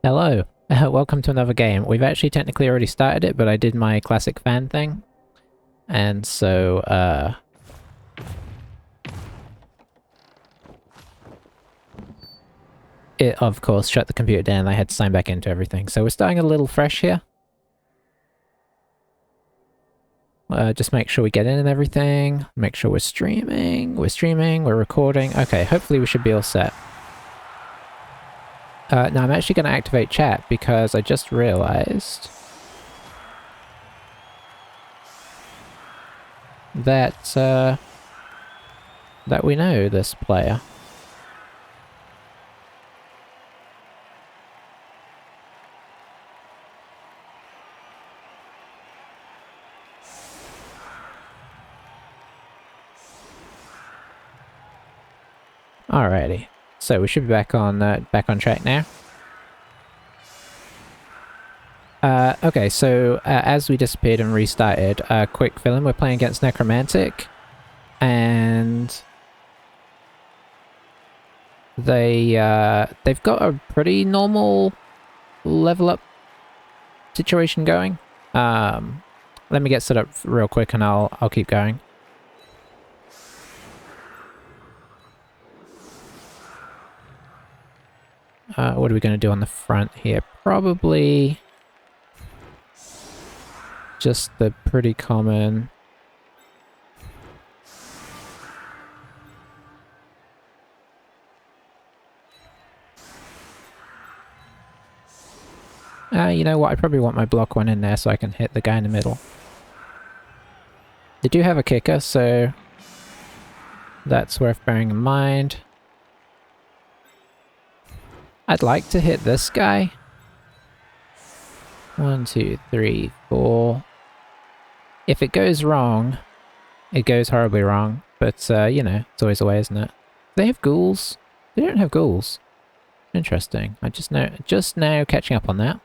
Hello, welcome to another game. We've actually technically already started it, but I did my classic fan thing. And so, it of course shut the computer down and I had to sign back into everything. So we're starting a little fresh here. Just make sure we get in and everything. Make sure we're streaming, we're recording. Okay, hopefully we should be all set. Now I'm actually going to activate chat because I just realized that, that we know this player. Alrighty, so we should be back on track now. Okay, so as we disappeared and restarted, quick fill-in, we're playing against Necromantic, and they've got a pretty normal level up situation going. Let me get set up real quick and I'll keep going. What are we going to do on the front here? Probably just the pretty common... you know what? I probably want my block one in there so I can hit the guy in the middle. They do have a kicker, so that's worth bearing in mind. I'd like to hit this guy. 1, 2, 3, 4. If it goes wrong, it goes horribly wrong. But, you know, it's always a way, isn't it? They have ghouls. They don't have ghouls. Interesting. I just now catching up on that.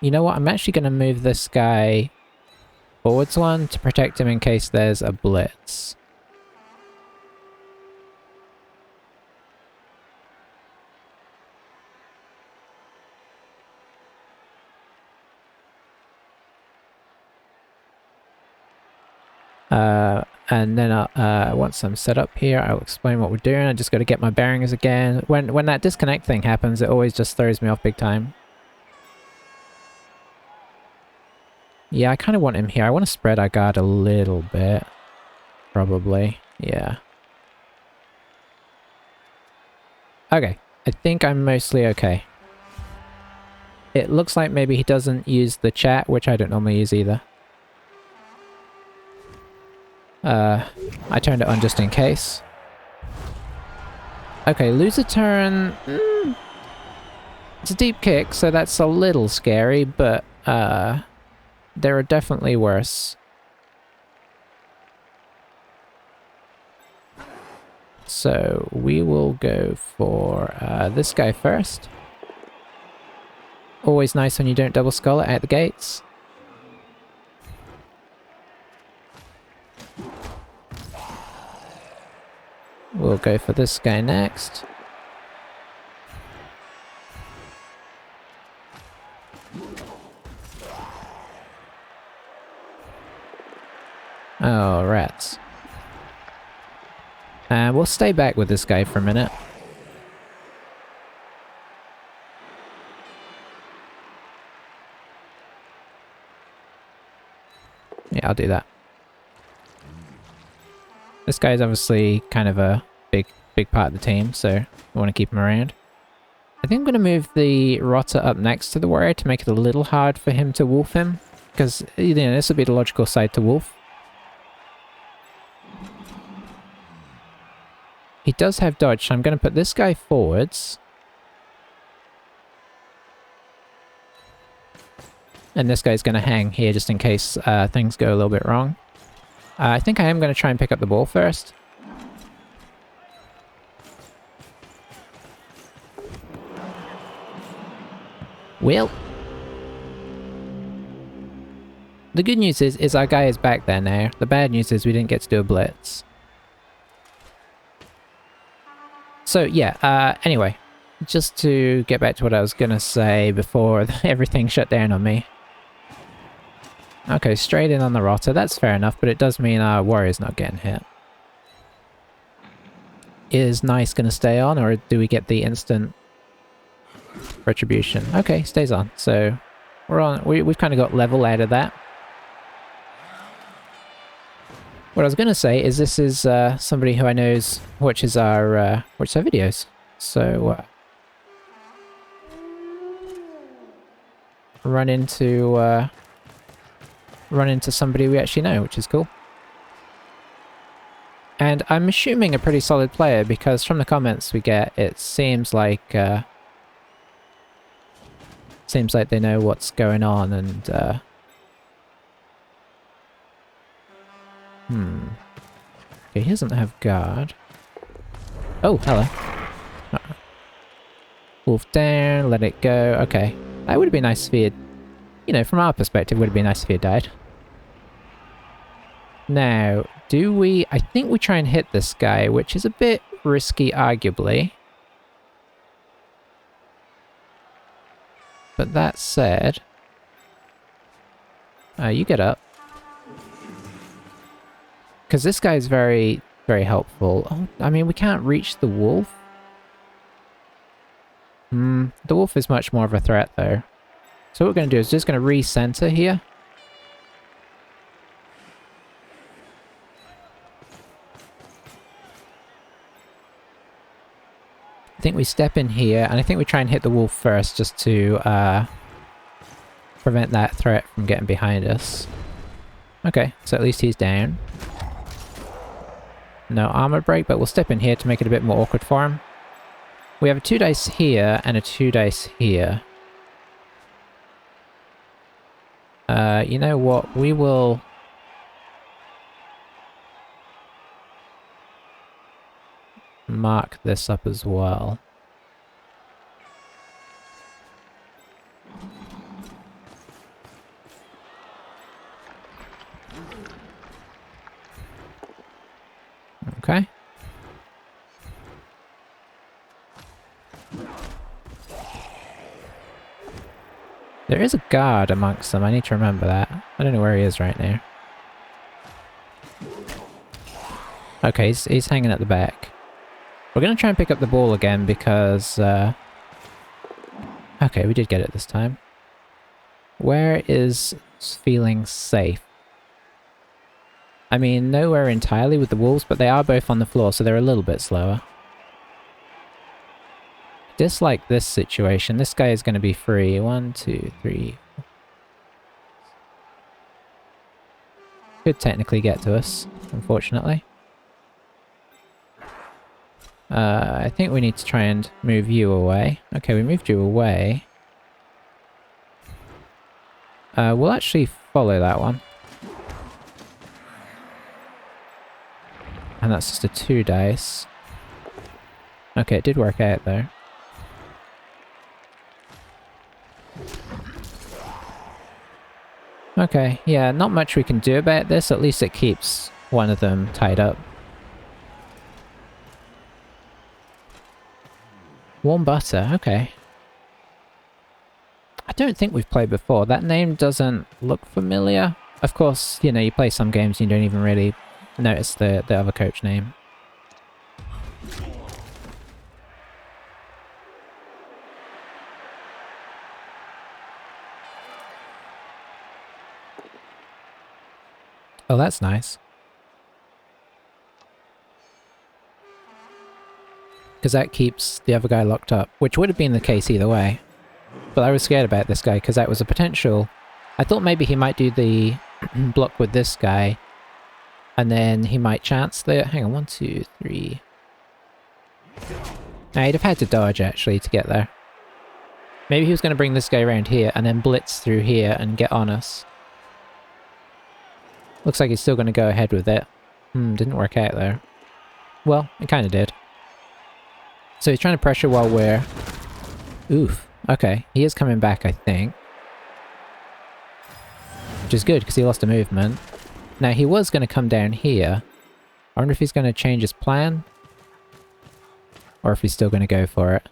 You know what? I'm actually going to move this guy forwards one to protect him in case there's a blitz. And then once I'm set up here, I'll explain what we're doing. I just got to get my bearings again. When that disconnect thing happens, it always just throws me off big time. Yeah, I kind of want him here. I want to spread our guard a little bit. Probably. Yeah. Okay. I think I'm mostly okay. It looks like maybe he doesn't use the chat, which I don't normally use either. I turned it on just in case. Okay, lose a turn. It's a deep kick, so that's a little scary, but there are definitely worse. So we will go for this guy first. Always nice when you don't double skull it at the gates. We'll go for this guy next. Oh, rats. We'll stay back with this guy for a minute. Yeah, I'll do that. This guy's obviously kind of a big part of the team, so we want to keep him around. I think I'm going to move the Rotter up next to the warrior to make it a little hard for him to wolf him, because, you know, this will be the logical side to wolf. He does have dodge, so I'm going to put this guy forwards. And this guy's going to hang here just in case things go a little bit wrong. I think I am going to try and pick up the ball first. Well, the good news is our guy is back there now. The bad news is we didn't get to do a blitz. So yeah, anyway, just to get back to what I was gonna say before everything shut down on me. Okay, straight in on the rotter, that's fair enough, but it does mean our warrior's not getting hit. Is Nice gonna stay on, or do we get the instant retribution? Okay, stays on, so we're on. We've kind of got level out of that. What I was gonna say is this is somebody who I know watches our videos, so run into somebody we actually know, which is cool. And I'm assuming a pretty solid player, because from the comments we get, it seems like they know what's going on, and okay, he doesn't have guard. Oh, hello. Wolf down, let it go. Okay, that would have been nice if he had, you know, from our perspective, it would have been nice if he had died. Now, do we... I think we try and hit this guy, which is a bit risky, arguably. But that said... you get up. Because this guy is very, very helpful. Oh, I mean, we can't reach the wolf. The wolf is much more of a threat, though. So what we're going to do is just going to re-center here. I think we step in here, and I think we try and hit the wolf first, just to prevent that threat from getting behind us. Okay, so at least he's down. No armor break, but we'll step in here to make it a bit more awkward for him. We have a 2 dice here, and a 2 dice here. You know what? We will... mark this up as well. Okay. There is a guard amongst them, I need to remember that. I don't know where he is right now. Okay, he's hanging at the back. We're going to try and pick up the ball again because... okay, we did get it this time. Where is feeling safe? I mean, nowhere entirely with the wolves, but they are both on the floor, so they're a little bit slower. Dislike this situation. This guy is going to be free. 1, 2, 3. Could technically get to us, unfortunately. I think we need to try and move you away. Okay, we moved you away. We'll actually follow that one. And that's just a 2 dice. Okay, it did work out though. Okay, yeah, not much we can do about this. At least it keeps one of them tied up. Warm butter, okay. I don't think we've played before. That name doesn't look familiar. Of course, you know, you play some games and you don't even really notice the other coach name. Oh, that's nice. Because that keeps the other guy locked up, which would have been the case either way. But I was scared about this guy because that was a potential... I thought maybe he might do the block with this guy, and then he might chance the... Hang on, 1, 2, 3... Now he'd have had to dodge actually to get there. Maybe he was going to bring this guy around here and then blitz through here and get on us. Looks like he's still going to go ahead with it. Didn't work out though. Well, it kind of did. So he's trying to pressure while we're... Oof. Okay, he is coming back, I think. Which is good, because he lost a movement. Now, he was going to come down here. I wonder if he's going to change his plan. Or if he's still going to go for it.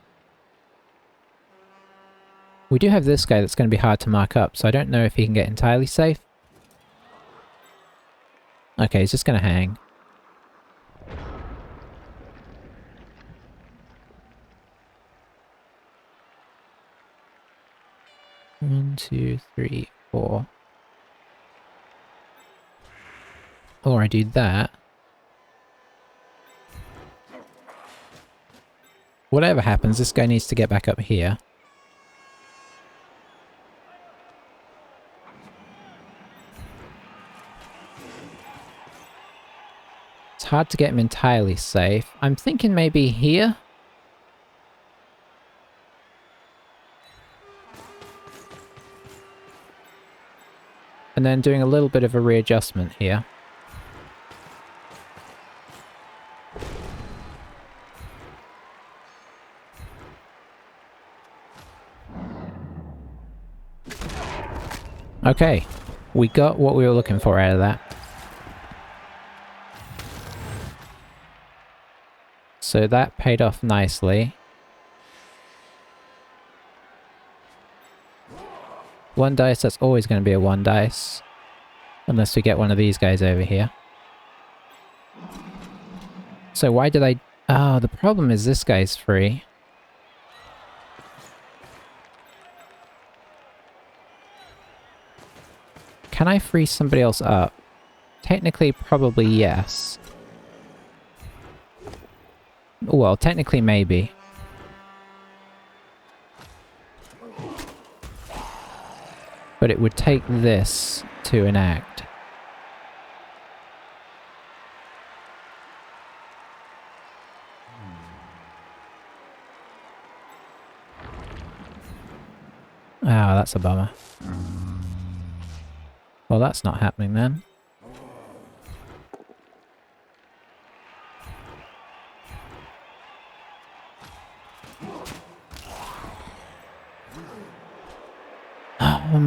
We do have this guy that's going to be hard to mark up, so I don't know if he can get entirely safe. Okay, he's just going to hang. One, two, three, four. Or I do that. Whatever happens, this guy needs to get back up here. It's hard to get him entirely safe. I'm thinking maybe here? And then doing a little bit of a readjustment here. Okay, we got what we were looking for out of that. So that paid off nicely. One dice, that's always going to be a one dice. Unless we get one of these guys over here. So why did I... Oh, the problem is this guy's free. Can I free somebody else up? Technically, probably yes. Well, technically maybe. But it would take this to enact. Oh, that's a bummer. Well, that's not happening then.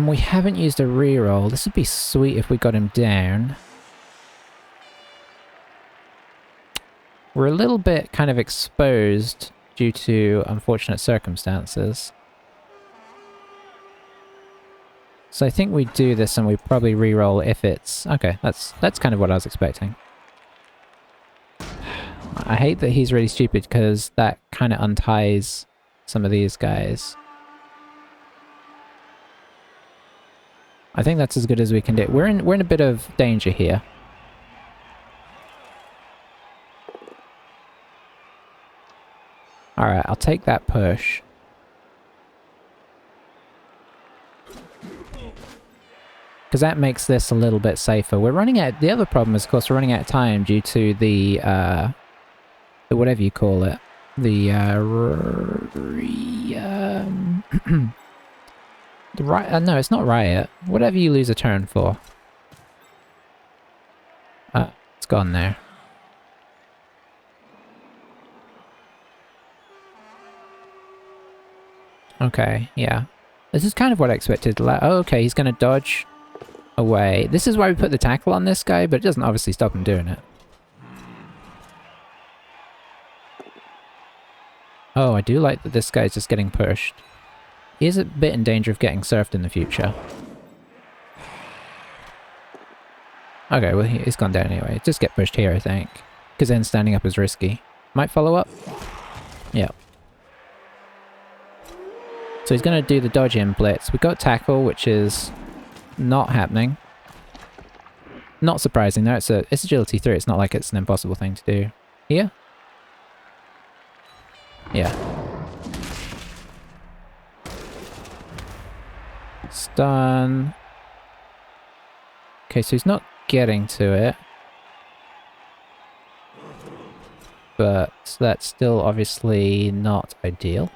We haven't used a reroll. This would be sweet if we got him down. We're a little bit kind of exposed due to unfortunate circumstances. So I think we do this and we probably reroll if it's... Okay, that's kind of what I was expecting. I hate that he's really stupid because that kind of unties some of these guys. I think that's as good as we can do. We're in a bit of danger here. Alright, I'll take that push. Because that makes this a little bit safer. We're running out... The other problem is, of course, we're running out of time due to the whatever you call it. The, no, it's not riot. Whatever you lose a turn for. It's gone there. Okay, yeah. This is kind of what I expected. Oh, okay, he's going to dodge away. This is why we put the tackle on this guy, but it doesn't obviously stop him doing it. Oh, I do like that this guy's just getting pushed. He is a bit in danger of getting surfed in the future. Okay, well, he's gone down anyway. Just get pushed here, I think. Because then standing up is risky. Might follow up? Yeah. So he's going to do the dodge in blitz. We got tackle, which is not happening. Not surprising, though. It's agility 3. It's not like it's an impossible thing to do. Here? Yeah. Stun. Okay, so he's not getting to it. But that's still obviously not ideal.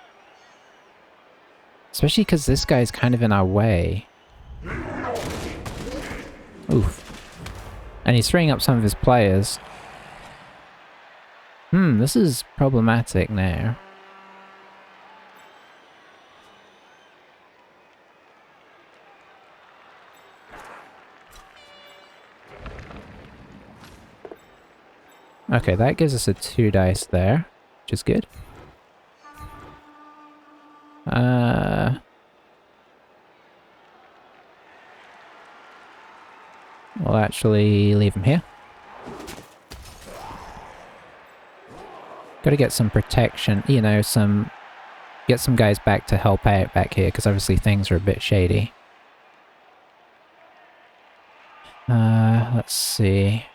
Especially because this guy's kind of in our way. Oof. And he's freeing up some of his players. This is problematic now. Okay, that gives us a 2 dice there, which is good. We'll actually leave him here. Gotta get some protection, you know, get some guys back to help out back here, because obviously things are a bit shady. Let's see.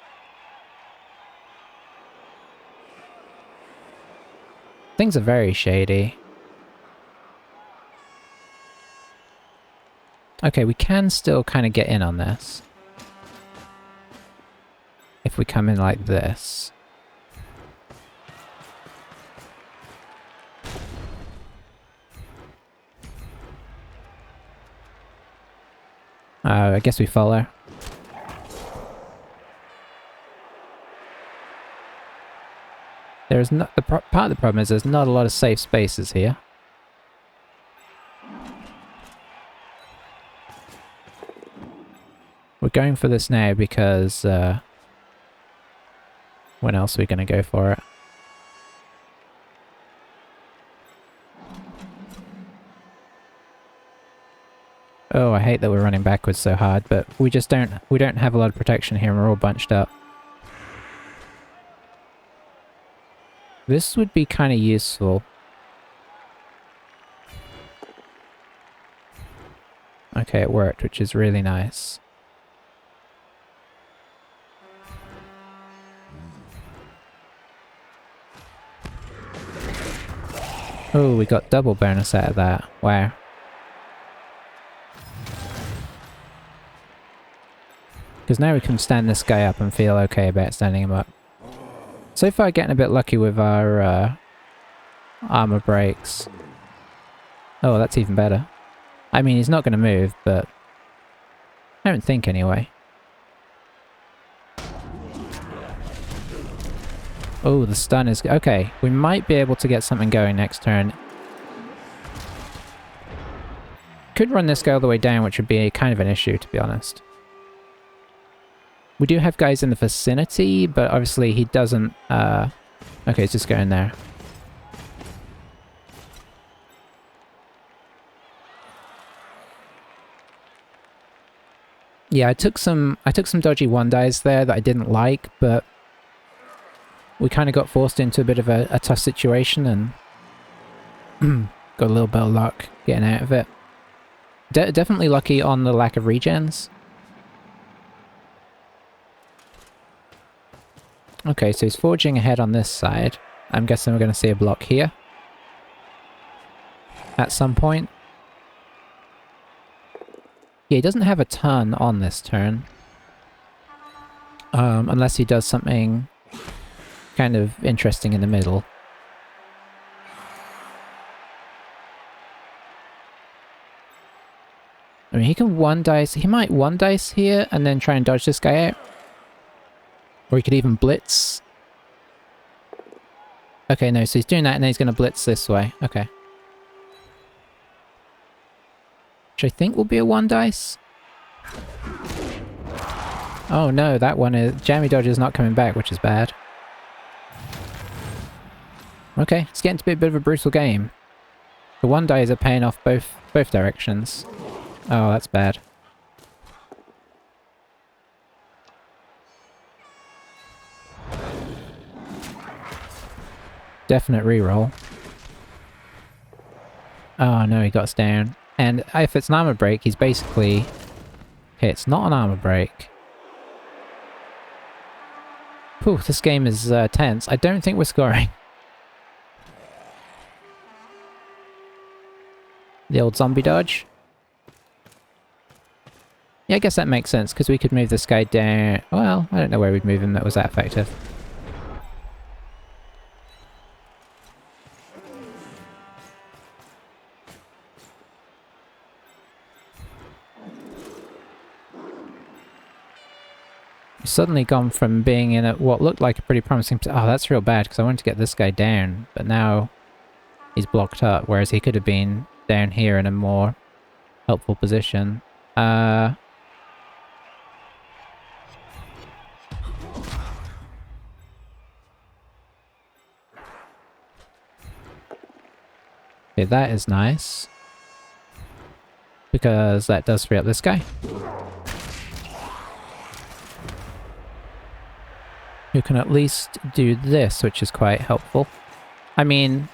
Things are very shady. Okay, we can still kind of get in on this. If we come in like this. I guess we follow. There's not part of the problem is there's not a lot of safe spaces here. We're going for this now because when else are we going to go for it? Oh, I hate that we're running backwards so hard, but we don't have a lot of protection here and we're all bunched up. This would be kind of useful. Okay, it worked, which is really nice. Oh, we got double bonus out of that. Wow. Because now we can stand this guy up and feel okay about standing him up. So far getting a bit lucky with our armor breaks. Oh, that's even better. I mean, he's not going to move, but I don't think anyway. Oh, the stun is... Okay, we might be able to get something going next turn. Could run this guy all the way down, which would be kind of an issue, to be honest. We do have guys in the vicinity, but obviously he doesn't... Okay, he's just going there. Yeah, I took some dodgy one-dies there that I didn't like, but we kind of got forced into a bit of a tough situation and got a little bit of luck getting out of it. Definitely lucky on the lack of regens. Okay, so he's forging ahead on this side. I'm guessing we're going to see a block here at some point. Yeah, he doesn't have a ton on this turn. Unless he does something kind of interesting in the middle. I mean, he can one-dice... He might one-dice here and then try and dodge this guy out. Or he could even blitz. Okay, no, so he's doing that and then he's going to blitz this way. Okay. Which I think will be a one-dice. Oh no, that one is... Jammy Dodge is not coming back, which is bad. Okay, it's getting to be a bit of a brutal game. The one-dice are paying off both directions. Oh, that's bad. Definite reroll. Oh no, he got us down. And if it's an armor break, he's basically... Okay, it's not an armor break. Whew, this game is tense. I don't think we're scoring. The old zombie dodge. Yeah, I guess that makes sense, because we could move this guy down... Well, I don't know where we'd move him that was that effective. We've suddenly gone from being in what looked like a pretty promising... Oh, that's real bad, because I wanted to get this guy down, but now he's blocked up, whereas he could have been down here in a more helpful position. Yeah, Okay, that is nice. Because that does free up this guy. Who can at least do this, which is quite helpful. I mean,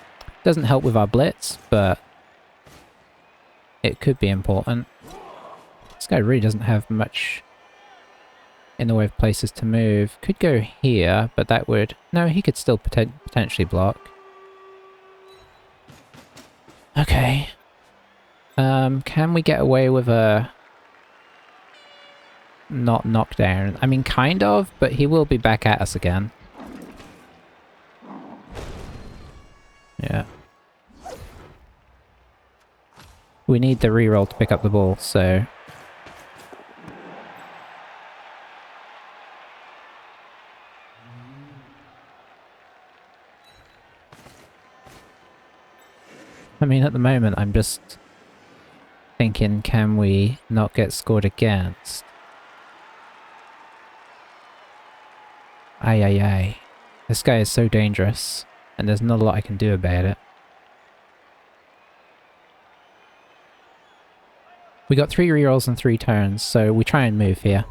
doesn't help with our blitz, but it could be important. This guy really doesn't have much in the way of places to move. Could go here, but that would... No, he could still potentially block. Okay. Can we get away with a... not knockdown? I mean, kind of, but he will be back at us again. Yeah. We need the reroll to pick up the ball, so... I mean, at the moment, I'm just thinking, can we not get scored against? Ay, ay, ay. This guy is so dangerous, and there's not a lot I can do about it. We got 3 rerolls and 3 turns, so we try and move here.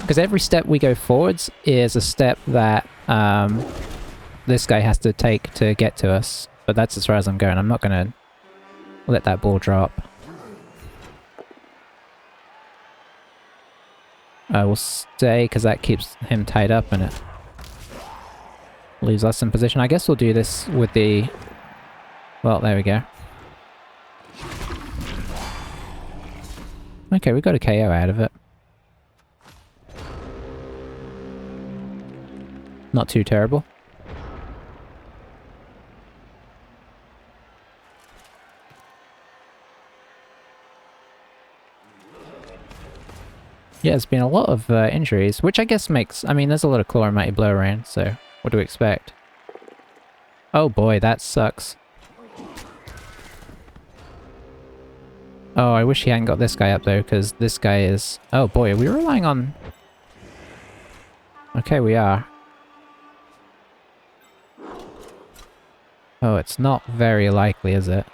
Because every step we go forwards is a step that this guy has to take to get to us. But that's as far as I'm going. I'm not going to let that ball drop. I will stay because that keeps him tied up and it leaves us in position. I guess we'll do this with the... Well, there we go. Okay, we got a KO out of it. Not too terrible. Yeah, there's been a lot of injuries, which I guess makes... I mean, there's a lot of claw and mighty blow around, so what do we expect? Oh boy, that sucks. Oh, I wish he hadn't got this guy up though, because this guy is... Oh boy, are we relying on... Okay, we are. Oh, it's not very likely, is it?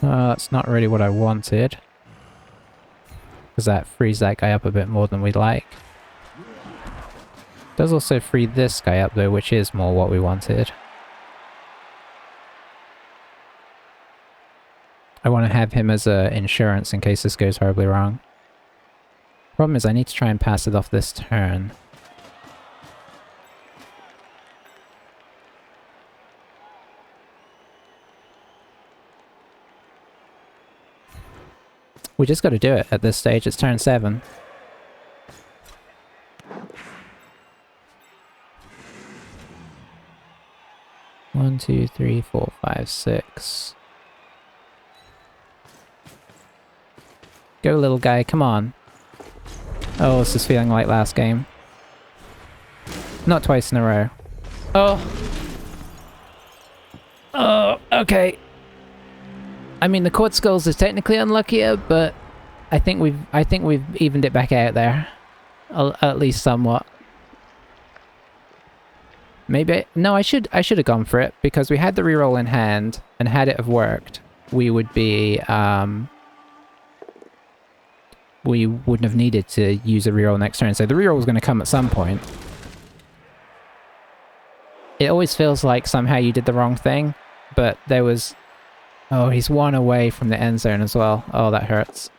That's not really what I wanted. Because that frees that guy up a bit more than we'd like. Does also free this guy up though, which is more what we wanted. I want to have him as a insurance in case this goes horribly wrong. Problem is I need to try and pass it off this turn. We just got to do it at this stage. It's turn 7. One, 2, 3, 4, 5, 6. Go, little guy, come on. Oh, this is feeling like last game. Not twice in a row. Oh. Oh, okay. I mean, the Quad Skulls is technically unluckier, but I think we've evened it back out there, at least somewhat. Maybe no, I should have gone for it because we had the reroll in hand, and had it have worked, we would be we wouldn't have needed to use a reroll next turn. So the reroll was going to come at some point. It always feels like somehow you did the wrong thing, but there was. Oh, he's 1 away from the end zone as well. Oh, that hurts.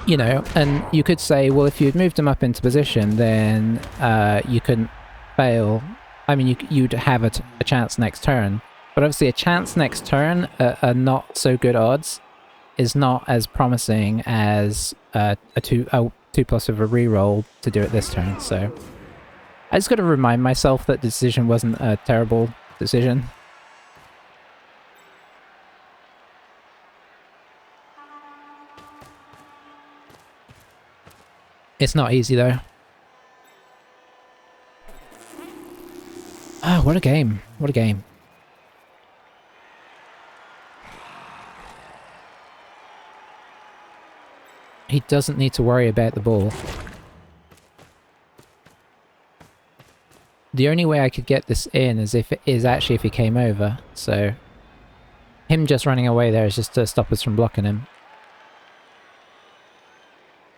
You know, and you could say, well, if you'd moved him up into position, then you couldn't fail. I mean, you'd have a chance next turn. But obviously a chance next turn, a not so good odds, is not as promising as a 2+ with a reroll to do it this turn, so... I just gotta remind myself that the decision wasn't a terrible decision. It's not easy though. Ah, what a game. What a game. He doesn't need to worry about the ball. The only way I could get this in is actually if he came over, so him just running away there is just to stop us from blocking him.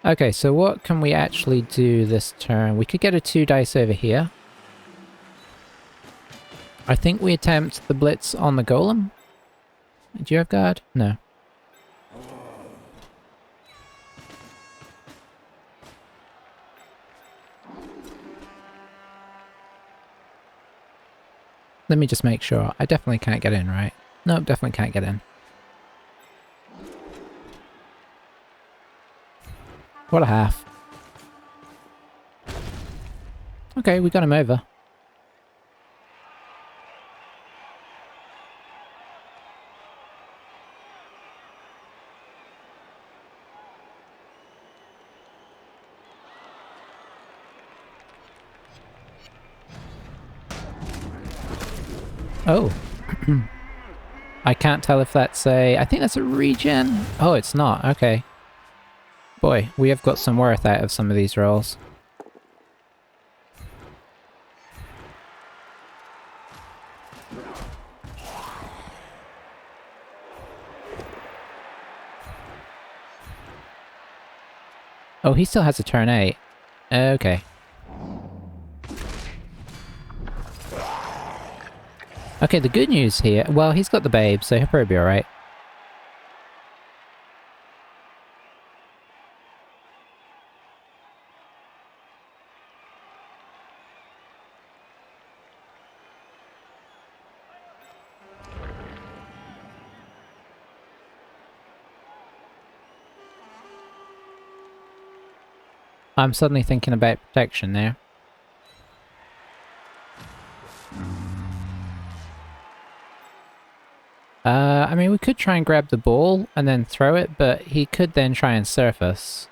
Okay, so what can we actually do this turn? We could get a 2 dice over here. I think we attempt the blitz on the golem. Do you have guard? No. Let me just make sure. I definitely can't get in, right? Nope, definitely can't get in. What a half. Okay, we got him over. Oh. I can't tell if that's a... I think that's a regen. Oh, it's not. Okay. Boy, we have got some worth out of some of these rolls. Oh, he still has a turn 8. Okay. Okay, the good news here... Well, he's got the babe, so he'll probably be alright. I'm suddenly thinking about protection there. I mean, we could try and grab the ball and then throw it, but he could then try and surf us.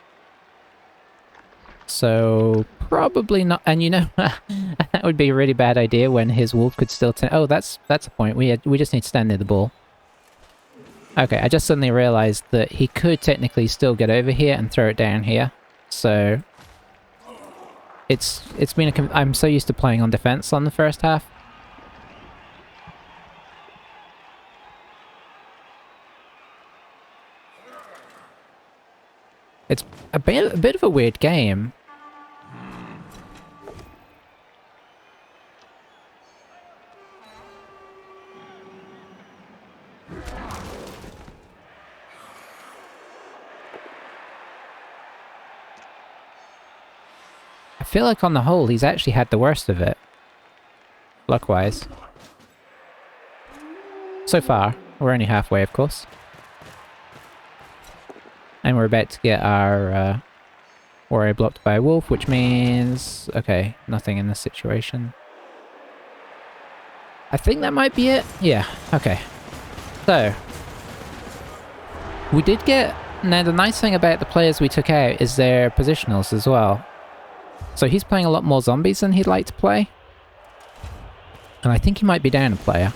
So, probably not. And you know, that would be a really bad idea when his wolf could still... Oh, that's a point. We just need to stand near the ball. Okay, I just suddenly realized that he could technically still get over here and throw it down here. So, it's been a... I'm so used to playing on defense on the first half. It's a bit of a weird game. I feel like on the whole he's actually had the worst of it. Luck-wise. So far. We're only halfway, of course. And we're about to get our warrior blocked by a wolf, which means... Okay, nothing in this situation. I think that might be it. Yeah, okay. So, we did get... Now, the nice thing about the players we took out is their positionals as well. So he's playing a lot more zombies than he'd like to play. And I think he might be down a player.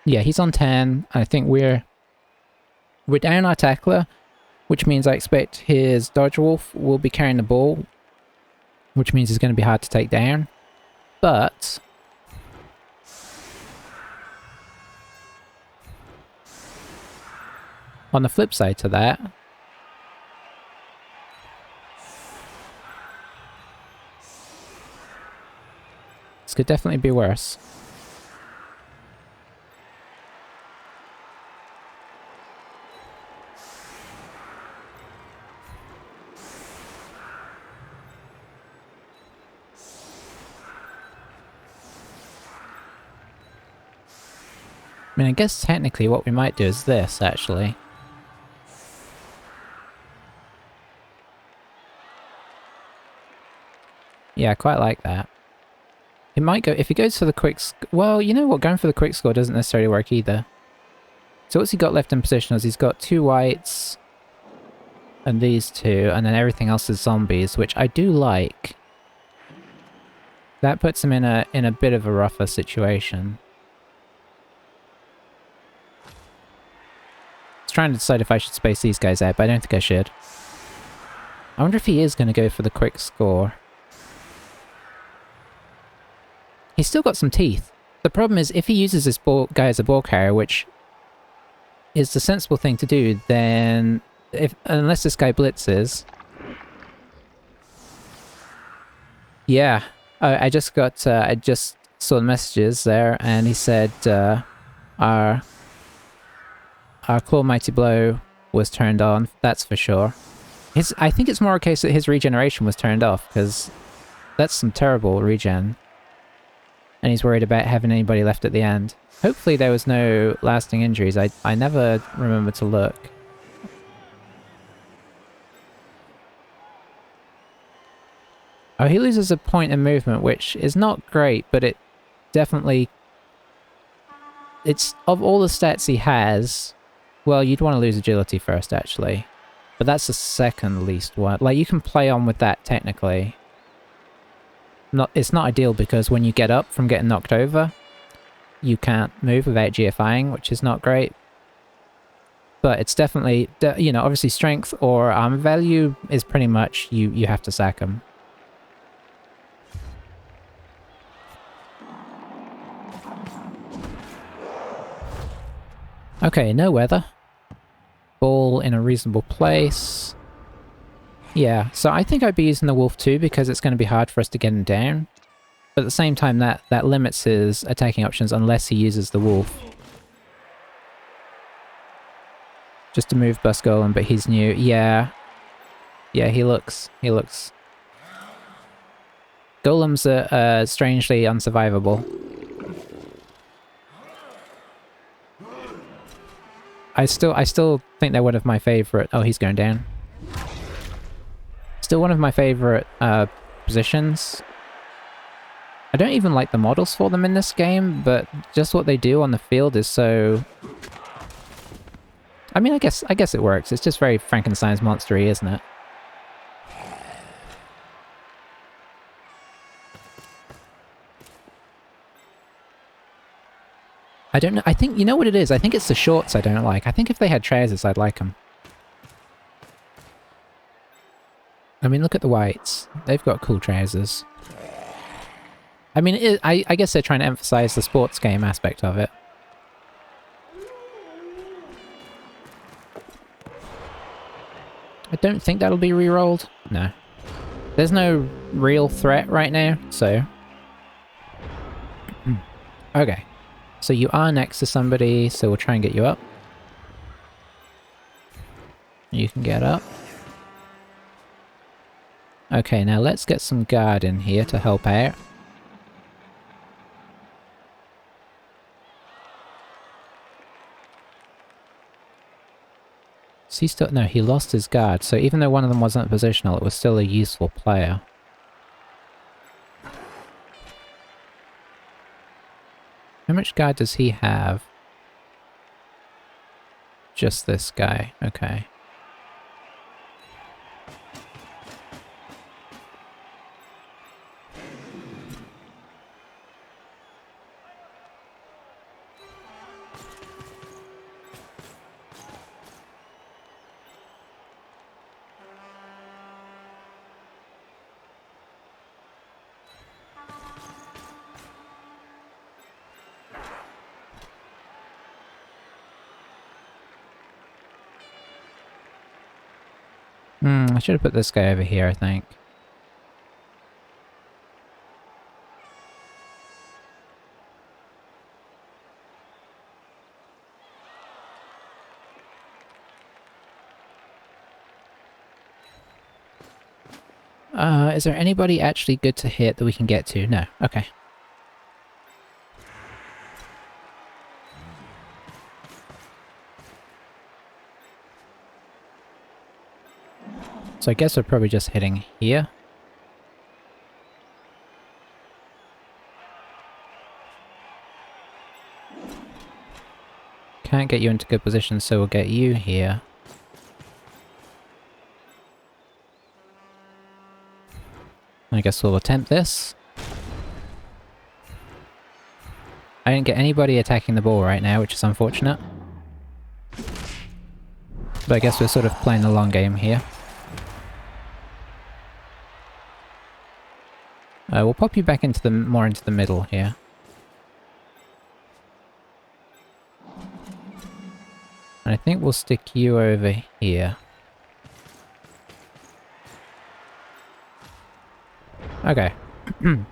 Yeah, he's on 10. I think we're down our tackler, which means I expect his dodge wolf will be carrying the ball, which means it's going to be hard to take down. But on the flip side to that, this could definitely be worse. I mean, I guess technically what we might do is this, actually. Yeah, I quite like that. It might go... If he goes for the quick... Well, you know what? Going for the quick score doesn't necessarily work either. So what's he got left in positionals? He's got 2 whites and these 2, and then everything else is zombies, which I do like. That puts him in a bit of a rougher situation. I was trying to decide if I should space these guys out, but I don't think I should. I wonder if he is going to go for the quick score. He's still got some teeth. The problem is, if he uses this guy as a ball carrier, which is the sensible thing to do, then unless this guy blitzes... Yeah, I just got, I just saw the messages there, and he said, our Claw Mighty Blow was turned on, that's for sure. I think it's more a case that his regeneration was turned off, because that's some terrible regen. And he's worried about having anybody left at the end. Hopefully there was no lasting injuries. I never remember to look. Oh, he loses a point in movement, which is not great, but it definitely... It's, of all the stats he has... Well, you'd want to lose agility first, actually. But that's the second least one. Like, you can play on with that, technically. It's not ideal, because when you get up from getting knocked over, you can't move without GFIing, which is not great. But it's definitely, you know, obviously strength or armor value is pretty much, you have to sack him. Okay, no weather. Ball in a reasonable place. Yeah, so I think I'd be using the wolf too, because it's going to be hard for us to get him down. But at the same time, that limits his attacking options unless he uses the wolf. Just to move Bus Golem, but he's new. Yeah. Yeah, he looks... Golems are strangely unsurvivable. I still think they're one of my favorite... Oh, he's going down. Still one of my favorite positions. I don't even like the models for them in this game, but just what they do on the field is so... I mean, I guess it works. It's just very Frankenstein's monster-y, isn't it? I don't know. I think, you know what it is? I think it's the shorts I don't like. I think if they had trousers, I'd like them. I mean, look at the whites. They've got cool trousers. I mean, I guess they're trying to emphasize the sports game aspect of it. I don't think that'll be re-rolled. No. There's no real threat right now, so... Okay. So you are next to somebody, so we'll try and get you up. You can get up. Okay, now let's get some guard in here to help out. Is he still... No, he lost his guard, so even though one of them wasn't positional, it was still a useful player. How much guard does he have? Just this guy, okay. I should have put this guy over here, I think. Is there anybody actually good to hit that we can get to? No. Okay. So I guess we're probably just hitting here. Can't get you into good position, so we'll get you here. I guess we'll attempt this. I didn't get anybody attacking the ball right now, which is unfortunate. But I guess we're sort of playing the long game here. We'll pop you back into the more into the middle here. And I think we'll stick you over here. Okay. So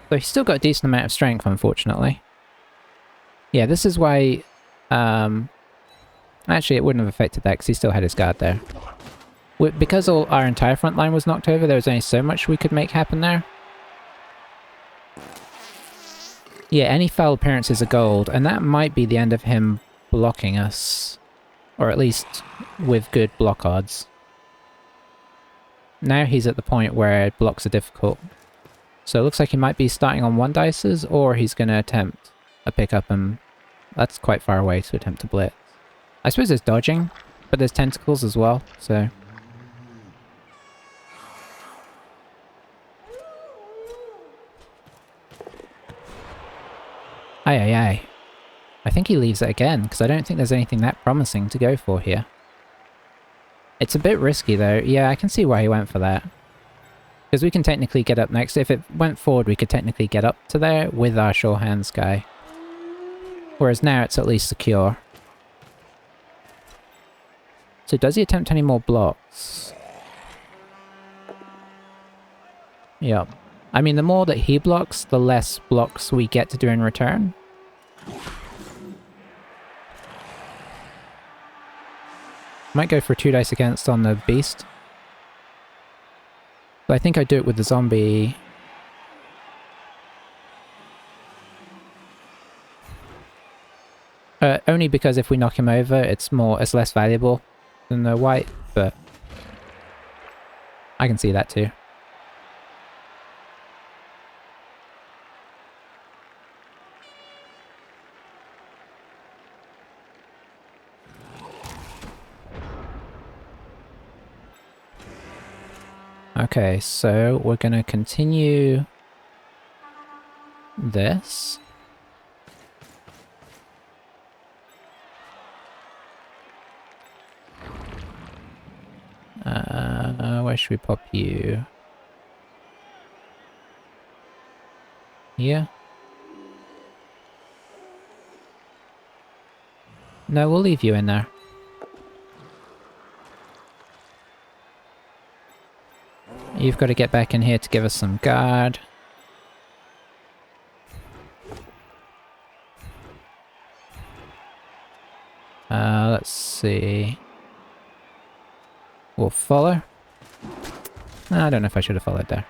he's still got a decent amount of strength, unfortunately. Yeah, this is why... actually, it wouldn't have affected that, because he still had his guard there. Because our entire front line was knocked over, there was only so much we could make happen there. Yeah, any foul appearances are gold, and that might be the end of him blocking us. Or at least with good block odds. Now he's at the point where blocks are difficult. So it looks like he might be starting on 1 dices, or he's going to attempt a pickup, and that's quite far away to attempt to blitz. I suppose there's dodging, but there's tentacles as well, so... Aye, aye, aye. I think he leaves it again, because I don't think there's anything that promising to go for here. It's a bit risky though. Yeah, I can see why he went for that. Because we can technically get up next. If it went forward, we could technically get up to there with our sure hands guy. Whereas now it's at least secure. So does he attempt any more blocks? Yep. I mean, the more that he blocks, the less blocks we get to do in return. Might go for 2 dice against on the beast. But I think I'd do it with the zombie. Only because if we knock him over, it's less valuable than the white, but I can see that too. Okay, so we're gonna continue this. Where should we pop you? Here? No, we'll leave you in there. You've got to get back in here to give us some guard. Let's see. We'll follow. I don't know if I should have followed there.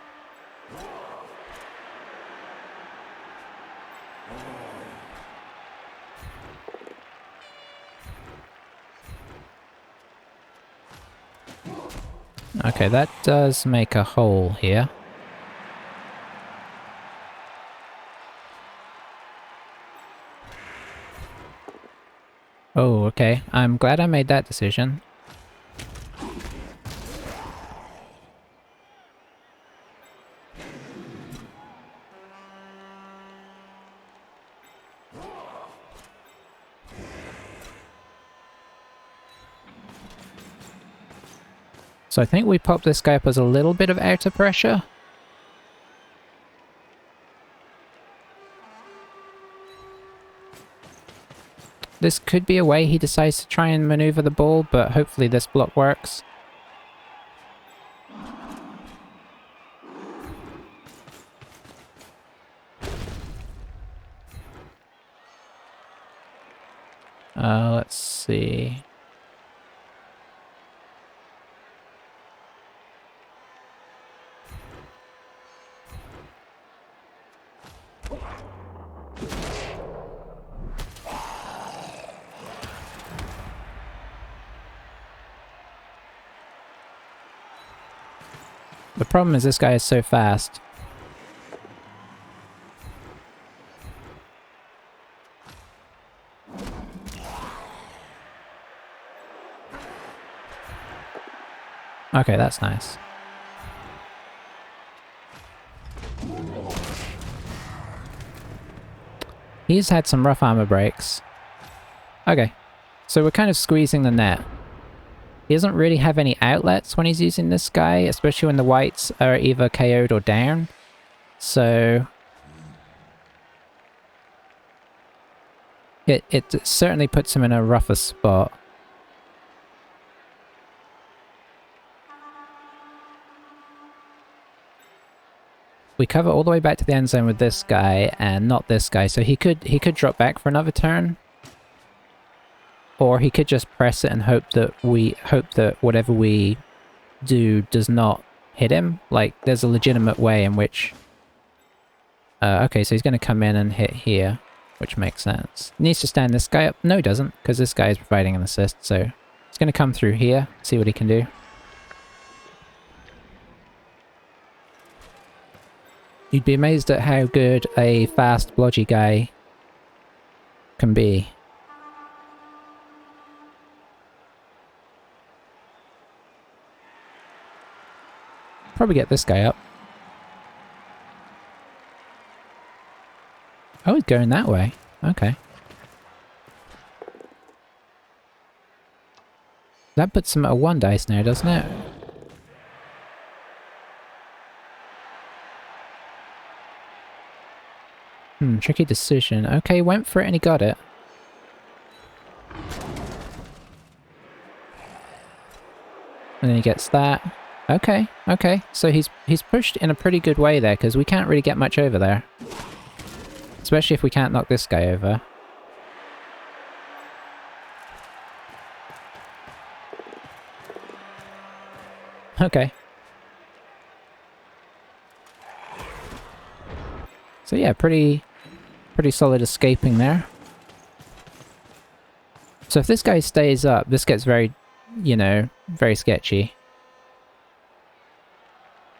Okay, that does make a hole here. Oh, okay. I'm glad I made that decision. So I think we popped this guy up as a little bit of outer pressure. This could be a way he decides to try and maneuver the ball, but hopefully this block works. Let's see. The problem is this guy is so fast. Okay, that's nice. He's had some rough armor breaks. Okay, so we're kind of squeezing the net. He doesn't really have any outlets when he's using this guy, especially when the whites are either KO'd or down. So it certainly puts him in a rougher spot. We cover all the way back to the end zone with this guy and not this guy, so he could drop back for another turn. Or he could just press it and hope that whatever we do does not hit him. Like, there's a legitimate way in which... okay, so he's going to come in and hit here, which makes sense. He needs to stand this guy up. No, he doesn't, because this guy is providing an assist, so he's going to come through here, see what he can do. You'd be amazed at how good a fast, blodgy guy can be. Probably get this guy up. Oh, he's going that way. Okay. That puts him at a 1 dice now, doesn't it? Tricky decision. Okay, went for it and he got it. And then he gets that. Okay, okay. So he's pushed in a pretty good way there, because we can't really get much over there. Especially if we can't knock this guy over. Okay. So yeah, pretty solid escaping there. So if this guy stays up, this gets very, you know, very sketchy.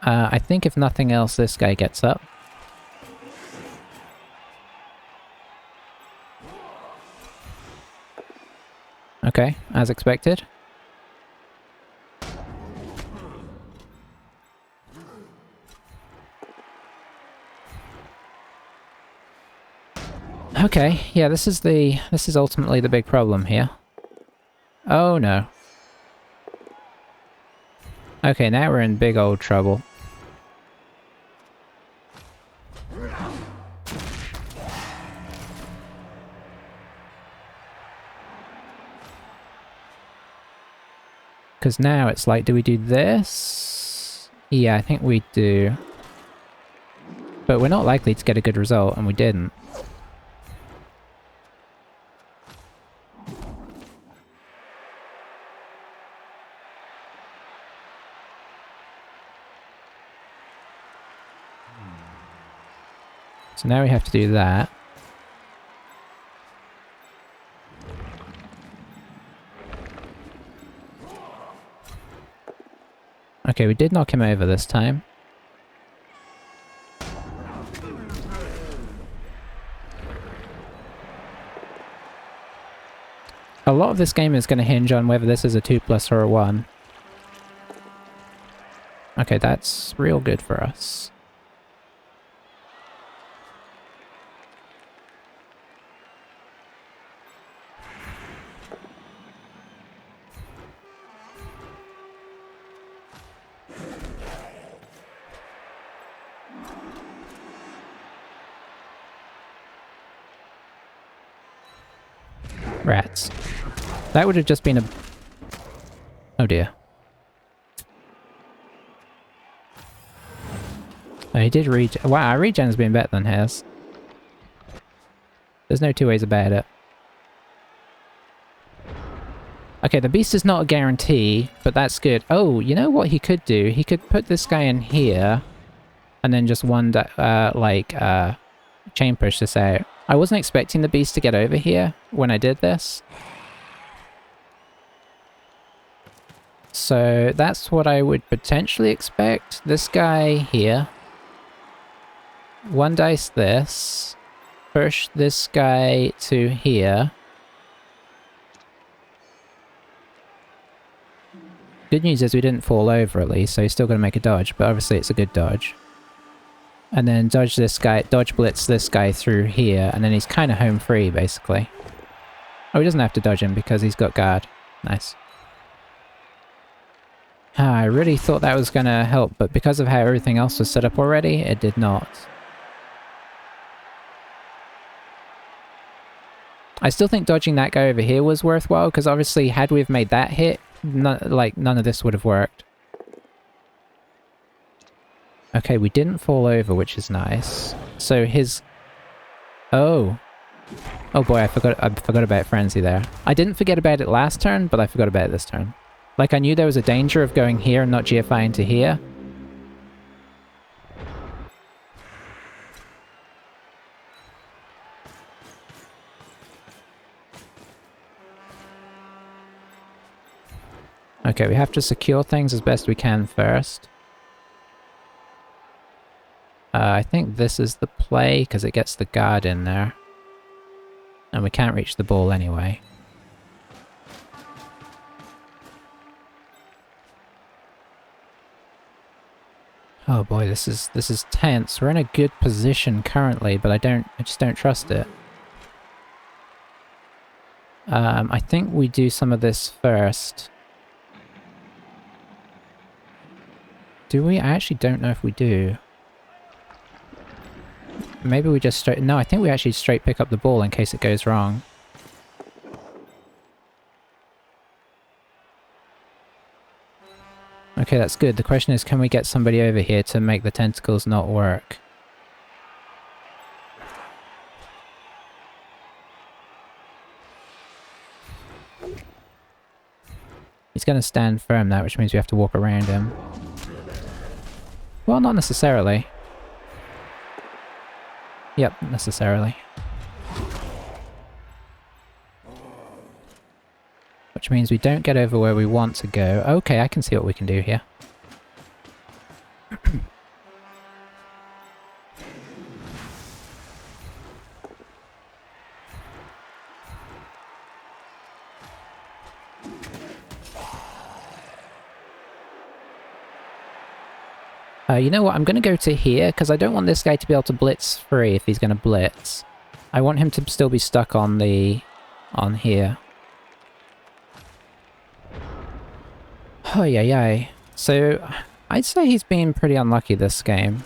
I think if nothing else, this guy gets up. Okay, as expected. Okay, yeah, this is ultimately the big problem here. Oh no. Okay, now we're in big old trouble. Because now it's like, do we do this? Yeah, I think we do. But we're not likely to get a good result, and we didn't. So now we have to do that. Okay, we did knock him over this time. A lot of this game is going to hinge on whether this is a 2+ or a 1. Okay, that's real good for us. Rats. That would have just been a... Oh dear. Oh, he did regen. Wow, our regen's been better than his. There's no two ways about it. Okay, the beast is not a guarantee, but that's good. Oh, you know what he could do? He could put this guy in here, and then just chain push this out. I wasn't expecting the beast to get over here when I did this. So that's what I would potentially expect. This guy here. 1 dice this. Push this guy to here. Good news is we didn't fall over at least, so he's still going to make a dodge, but obviously it's a good dodge. And then dodge this guy, dodge blitz this guy through here, and then he's kind of home free, basically. Oh, he doesn't have to dodge him because he's got guard. Nice. I really thought that was going to help, but because of how everything else was set up already, it did not. I still think dodging that guy over here was worthwhile, because obviously had we have made that hit, none of this would have worked. Okay, we didn't fall over, which is nice. So his... Oh. Oh boy, I forgot about Frenzy there. I didn't forget about it last turn, but I forgot about it this turn. Like, I knew there was a danger of going here and not GFIing to here. Okay, we have to secure things as best we can first. I think this is the play, because it gets the guard in there. And we can't reach the ball anyway. Oh boy, this is tense. We're in a good position currently, but I just don't trust it. I think we do some of this first. Do we? I actually don't know if we do. Maybe we just straight... No, I think we actually straight pick up the ball in case it goes wrong. Okay, that's good. The question is, can we get somebody over here to make the tentacles not work? He's going to stand firm now, which means we have to walk around him. Well, not necessarily. Yep, necessarily. Which means we don't get over where we want to go. Okay, I can see what we can do here. You know what? I'm going to go to here, because I don't want this guy to be able to blitz free if he's going to blitz. I want him to still be stuck on here. Oh, yeah. So, I'd say he's been pretty unlucky this game.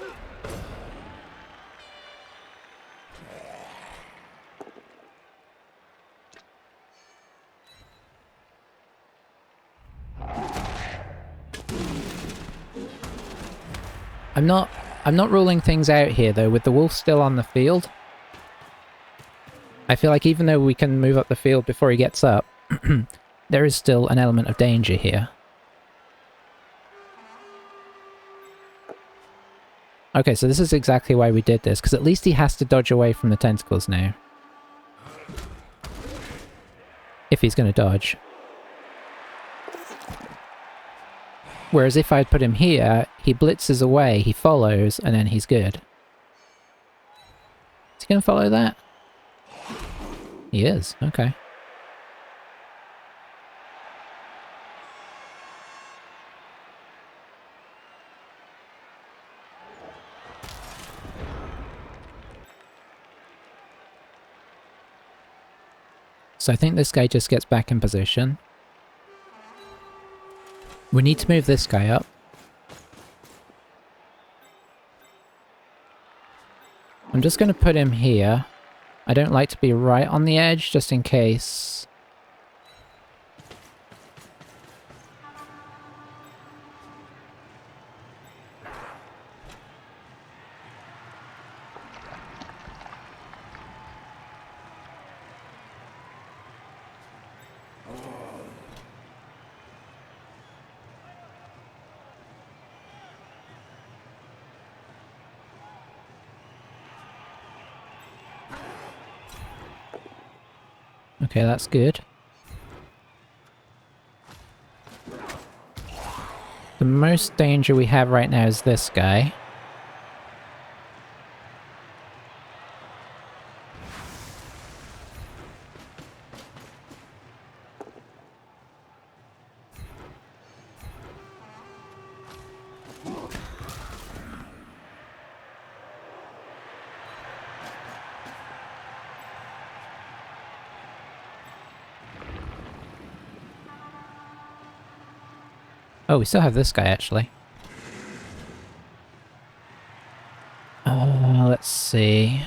I'm not ruling things out here though, with the wolf still on the field. I feel like even though we can move up the field before he gets up, there is still an element of danger here. Okay, so this is exactly why we did this, because at least he has to dodge away from the tentacles now. If he's going to dodge. Whereas if I'd put him here, he blitzes away, he follows, and then he's good. Is he going to follow that? He is, okay. So I think this guy just gets back in position. We need to move this guy up. I'm just going to put him here. I don't like to be right on the edge, just in case. Okay, that's good. The most danger we have right now is this guy. Oh, we still have this guy, actually. Let's see.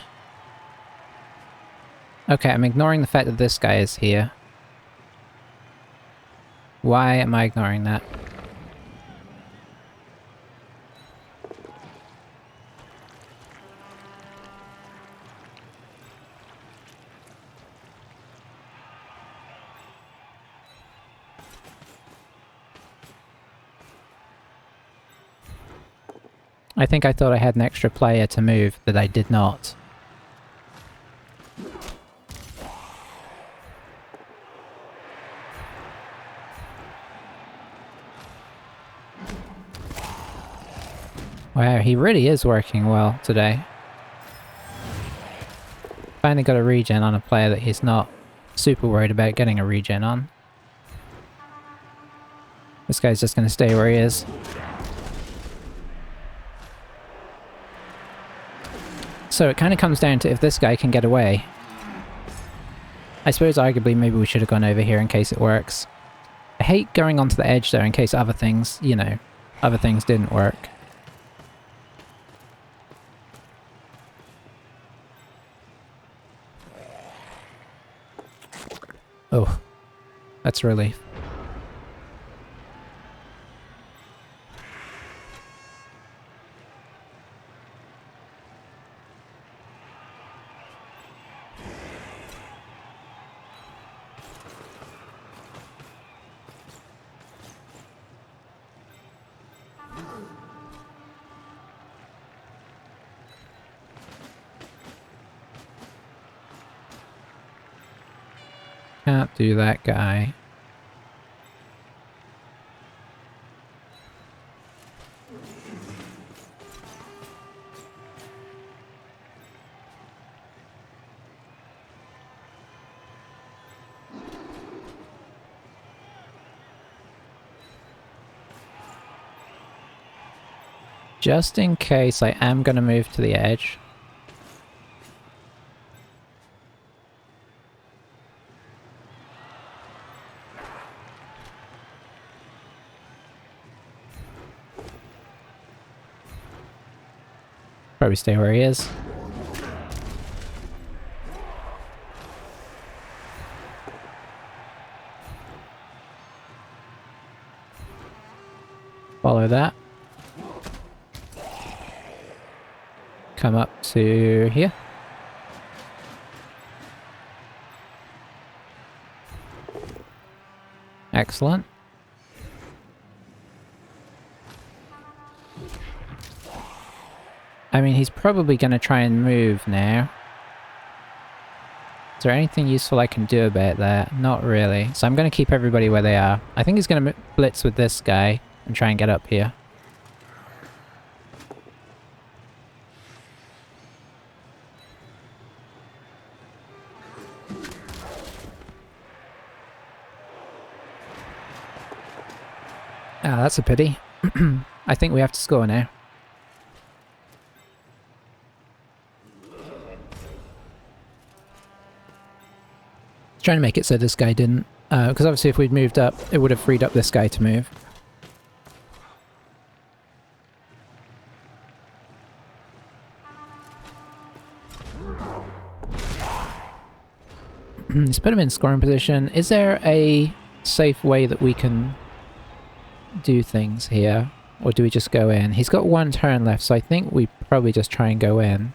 Okay, I'm ignoring the fact that this guy is here. Why am I ignoring that? I think I thought I had an extra player to move, but I did not. Wow, he really is working well today. Finally got a regen on a player that he's not super worried about getting a regen on. This guy's just gonna stay where he is. So it kind of comes down to if this guy can get away. I suppose arguably maybe we should have gone over here in case it works. I hate going onto the edge there in case other things, you know, other things didn't work. Oh, that's a relief. Can't do that guy. Just in case I am going to move to the edge. Probably stay where he is. Follow that. Come up to here. Excellent. I mean, he's probably going to try and move now. Is there anything useful I can do about that? Not really. So I'm going to keep everybody where they are. I think he's going to blitz with this guy and try and get up here. Ah, that's a pity. I think we have to score now. Trying to make it so this guy didn't, because obviously if we'd moved up, it would have freed up this guy to move. Let's put him in scoring position. Is there a safe way that we can do things here? Or do we just go in? He's got one turn left, so I think we probably just try and go in.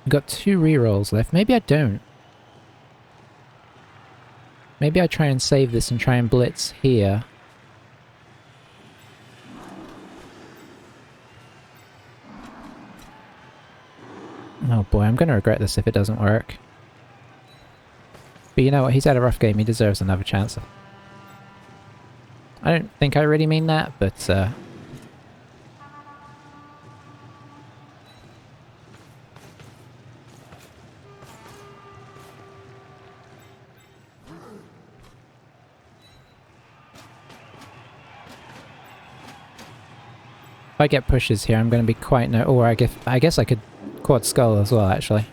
We've got 2 rerolls left. Maybe I don't. Maybe I try and save this and try and blitz here. Oh boy, I'm going to regret this if it doesn't work. But you know what, he's had a rough game, he deserves another chance. I don't think I really mean that, but if I get pushes here, I'm going to be quite or I guess I could quad skull as well, actually.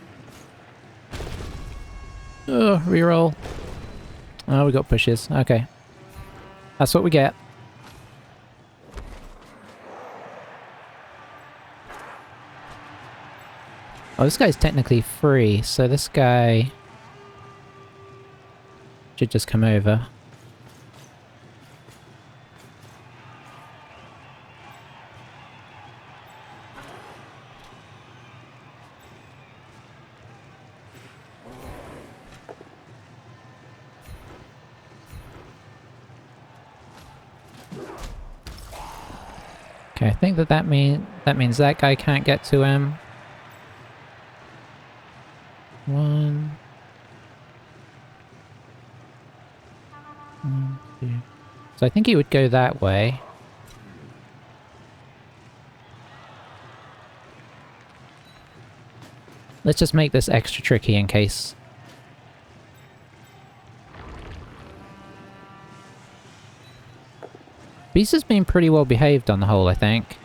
Oh, reroll. Oh, we got pushes. Okay. That's what we get. Oh, this guy's technically free, so this guy should just come over. Okay, I think that means that guy can't get to him. 1, 2. So I think he would go that way. Let's just make this extra tricky in case. Beast has been pretty well behaved on the whole, I think.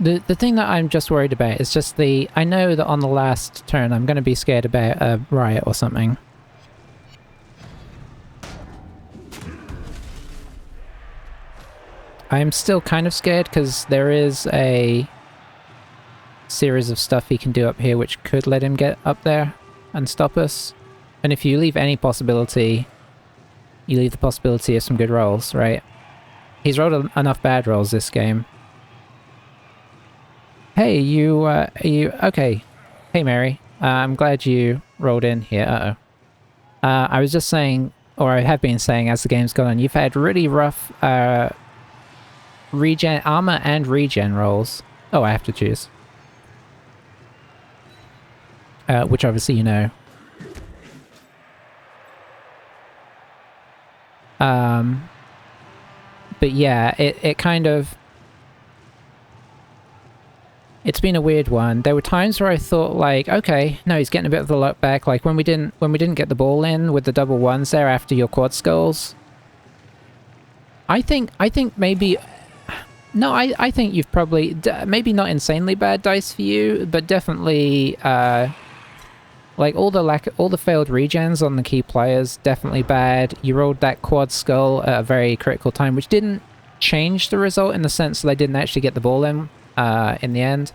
The thing that I'm just worried about is just I know that on the last turn I'm going to be scared about a riot or something. I'm still kind of scared because there is a series of stuff he can do up here which could let him get up there and stop us. And if you leave any possibility, you leave the possibility of some good rolls, right? He's rolled enough bad rolls this game. Hey, you, okay. Hey, Mary. I'm glad you rolled in here. Uh-oh. I was just saying, or I have been saying as the game's gone on, you've had really rough, regen, armor and regen rolls. Oh, I have to choose. Which obviously you know. But yeah, it kind of... It's been a weird one. There were times where I thought, like, okay, no, he's getting a bit of the luck back. Like when we didn't get the ball in with the double ones there after your quad skulls. I think maybe, no, I think you've probably maybe not insanely bad dice for you, but definitely like all the failed regens on the key players definitely bad. You rolled that quad skull at a very critical time, which didn't change the result in the sense that they didn't actually get the ball in the end.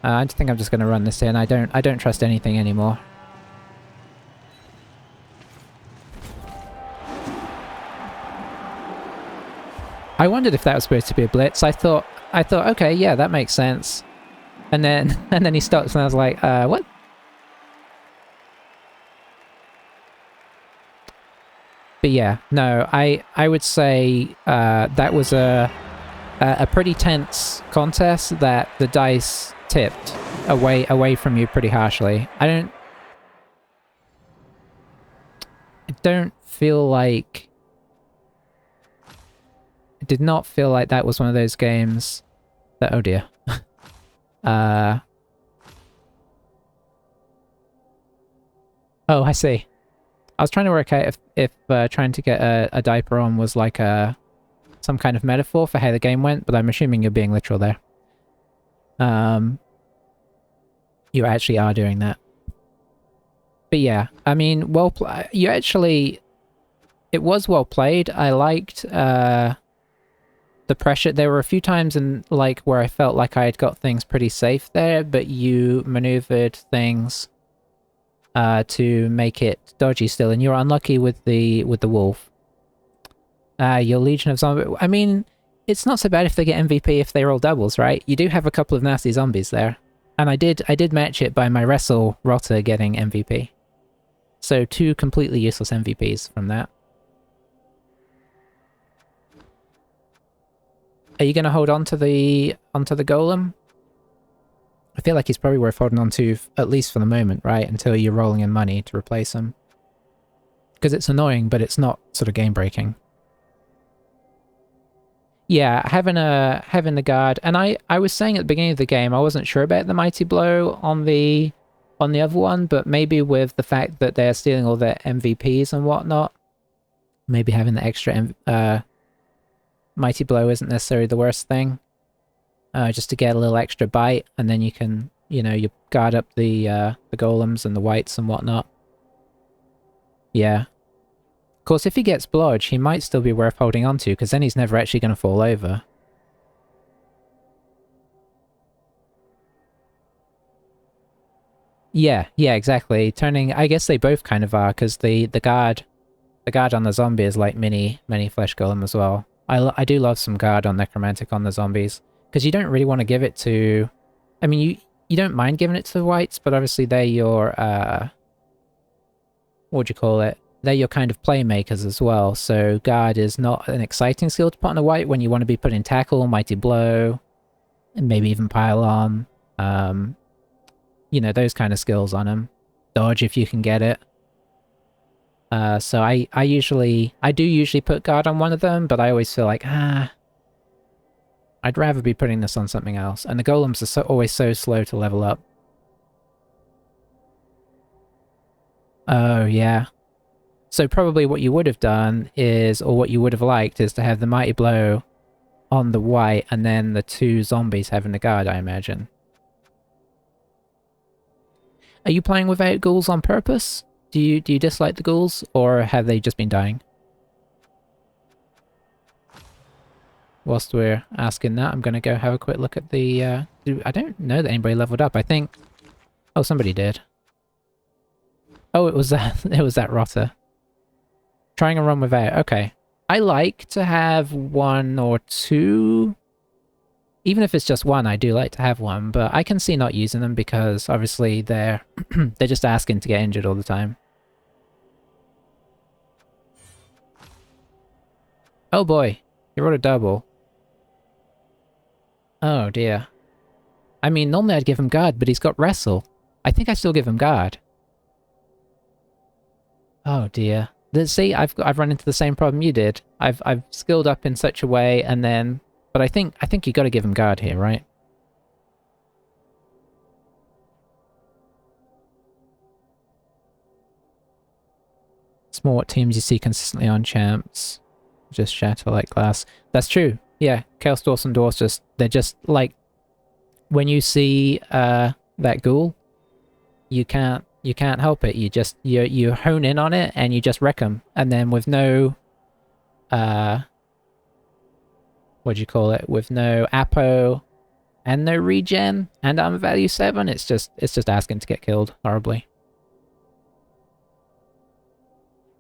I think I'm just going to run this in. I don't trust anything anymore. I wondered if that was supposed to be a blitz. I thought, okay, yeah, that makes sense. And then he stops and I was like, what? But yeah, no, I would say that was a pretty tense contest that the dice tipped away from you pretty harshly. I don't feel like... It did not feel like that was one of those games that... Oh dear. Oh, I see. I was trying to work out if trying to get a diaper on was like some kind of metaphor for how the game went, but I'm assuming you're being literal there. You actually are doing that. But yeah, I mean, you actually... It was well played. I liked the pressure. There were a few times in like where I felt like I had got things pretty safe there, but you maneuvered things to make it dodgy still, and you're unlucky with the wolf. Your Legion of Zombies... I mean, it's not so bad if they get MVP if they roll doubles, right? You do have a couple of nasty zombies there. And I did match it by my Wrestle Rotter getting MVP. So 2 completely useless MVPs from that. Are you going to hold on to the golem? I feel like he's probably worth holding on to, at least for the moment, right? Until you're rolling in money to replace him. Because it's annoying, but it's not sort of game-breaking. Yeah, having the guard, and I was saying at the beginning of the game I wasn't sure about the mighty blow on the other one, but maybe with the fact that they're stealing all their MVPs and whatnot, maybe having the extra mighty blow isn't necessarily the worst thing. Just to get a little extra bite, and then you can, you guard up the golems and the wights and whatnot. Yeah. Of course, if he gets blodge, he might still be worth holding on to, because then he's never actually going to fall over. Yeah, exactly. Turning, I guess they both kind of are, because the guard on the zombie is like mini flesh golem as well. I do love some guard on necromantic on the zombies, because you don't really want to give it to, I mean, you don't mind giving it to the wights, but obviously they're your what do you call it? They're your kind of playmakers as well. So guard is not an exciting skill to put on a wight when you want to be putting tackle, mighty blow, and maybe even pile on. Those kind of skills on him. Dodge if you can get it. So I do usually put guard on one of them, but I always feel like, I'd rather be putting this on something else. And the golems are always so slow to level up. Oh, yeah. So probably what you would have done is, or what you would have liked, is to have the mighty blow on the wight and then the two zombies having the guard, I imagine. Are you playing without ghouls on purpose? Do you dislike the ghouls, or have they just been dying? Whilst we're asking that, I'm going to go have a quick look at the... I don't know that anybody leveled up. I think... Oh, somebody did. Oh, it was that, it was that rotter. Trying a run without. Okay. I like to have one or two. Even if it's just one, I do like to have one, but I can see not using them because obviously they're they're just asking to get injured all the time. Oh boy, he rolled a double. Oh dear. I mean, normally I'd give him guard, but he's got wrestle. I think I still give him guard. Oh dear. See, I've run into the same problem you did. I've skilled up in such a way, and then, but I think you got to give him guard here, right? It's more what teams you see consistently on champs. Just shatter like glass. That's true. Yeah, Chaos Dwarfs and Dwarfs they're just like, when you see that ghoul, you can't help it. You hone in on it and you just wreck them. And then with no what do you call it? With no Apo and no regen and armor value 7, it's just asking to get killed horribly.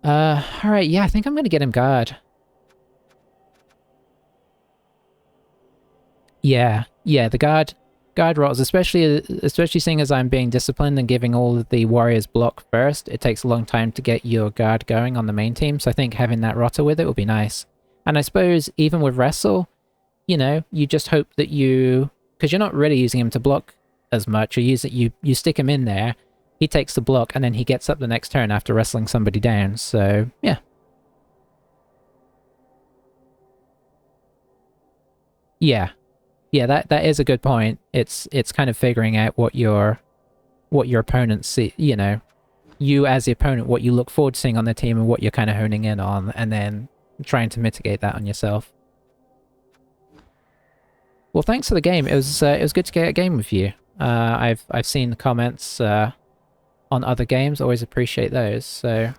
Alright, yeah, I think I'm gonna get him guard. Yeah, the guard rolls, especially seeing as I'm being disciplined and giving all of the warriors block first. It takes a long time to get your guard going on the main team, so I think having that rotter with it will be nice. And I suppose even with wrestle, you just hope that because you're not really using him to block as much, you stick him in there, he takes the block, and then he gets up the next turn after wrestling somebody down, so yeah. Yeah, that is a good point. It's kind of figuring out what your opponents see, you as the opponent, what you look forward to seeing on the team and what you're kind of honing in on, and then trying to mitigate that on yourself. Well, thanks for the game. It was good to get a game with you. I've seen the comments on other games. Always appreciate those. So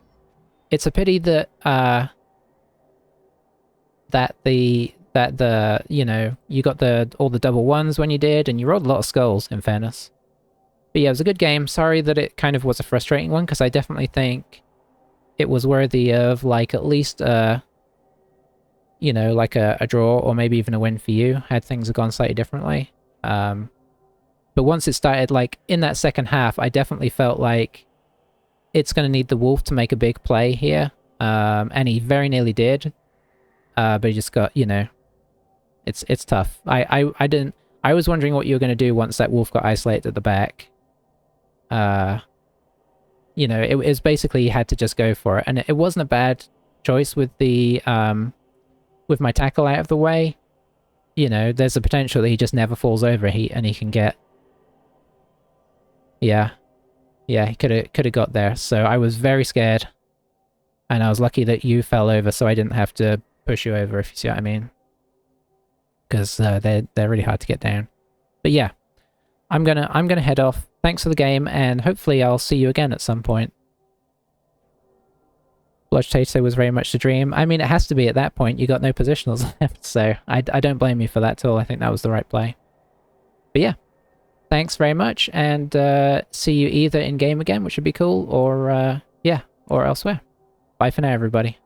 it's a pity that you got all the double ones when you did, and you rolled a lot of skulls, in fairness. But yeah, it was a good game. Sorry that it kind of was a frustrating one, because I definitely think it was worthy of, like, at least, like a draw, or maybe even a win for you, had things gone slightly differently. But once it started, like, in that second half, I definitely felt like it's going to need the wolf to make a big play here. And he very nearly did. But he just got, it's tough. I was wondering what you were going to do once that wolf got isolated at the back. It was basically you had to just go for it, and it wasn't a bad choice with the with my tackle out of the way. you know, there's a potential that he just never falls over and he can get... Yeah. Yeah, he could have got there. So I was very scared. And I was lucky that you fell over so I didn't have to push you over, if you see what I mean. Because they're really hard to get down. But yeah, I'm gonna head off. Thanks for the game, and hopefully I'll see you again at some point. Bludge Tato was very much the dream. I mean, it has to be at that point. You got no positionals left, so I don't blame you for that at all. I think that was the right play. But yeah, thanks very much, and see you either in-game again, which would be cool, or yeah, or elsewhere. Bye for now, everybody.